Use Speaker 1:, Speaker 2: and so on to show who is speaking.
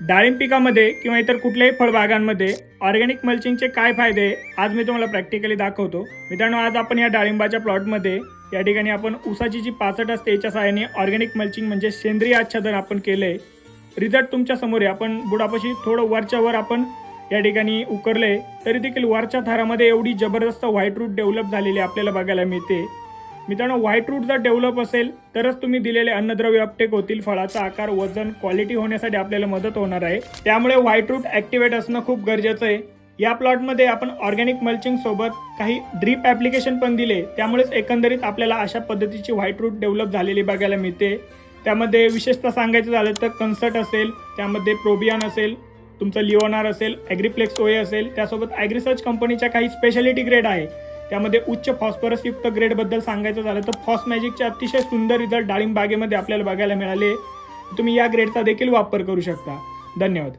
Speaker 1: डाळिंब पिकामध्ये किंवा इतर कुठल्याही फळबागांमध्ये ऑर्गॅनिक मल्चिंगचे काय फायदे आज मी तुम्हाला प्रॅक्टिकली दाखवतो। मित्रांनो, आज आपण या डाळिंबाच्या प्लॉटमध्ये या ठिकाणी आपण ऊसाची जी पाचट असते याच्या सहाय्याने ऑर्गॅनिक मल्चिंग म्हणजे सेंद्रिय आच्छादन आपण केलंय। रिझल्ट तुमच्या समोर आहे। आपण बुडापाशी थोडं वरच्या वर आपण या ठिकाणी उकरले तरी देखील वरच्या थरामध्ये एवढी जबरदस्त व्हाईट रूट डेव्हलप झालेली आपल्याला बघायला मिळते। मित्रांनो, व्हाईट रूट जर डेव्हलप असेल तरच तुम्ही दिलेले अन्नद्रव्य अपटेक होतील, फळाचा आकार, वजन, क्वालिटी होण्यासाठी आपल्याला मदत होणार आहे। त्यामुळे व्हाईट रूट ॲक्टिवेट असणं खूप गरजेचं आहे। या प्लॉटमध्ये आपण ऑर्गॅनिक मल्चिंग सोबत काही ड्रीप ॲप्लिकेशन पण दिले, त्यामुळेच एकंदरीत आपल्याला अशा पद्धतीची व्हाईट रूट डेव्हलप झालेली बघायला मिळते। त्यामध्ये विशेषतः सांगायचं झालं तर कन्सर्ट असेल, त्यामध्ये प्रोबियान असेल, तुमचं लिओनार असेल, ॲग्रीप्लेक्स ओए असेल, त्यासोबत ॲग्रीसर्च कंपनीच्या काही स्पेशालिटी ग्रेड आहे। त्यामध्ये उच्च फॉस्फरसयुक्त ग्रेडबद्दल सांगायचं झालं तर फॉस्मॅजिकचे अतिशय सुंदर रिझल्ट डाळिंब बागेमध्ये आपल्याला बघायला मिळाले। तुम्ही या ग्रेडचा देखील वापर करू शकता। धन्यवाद।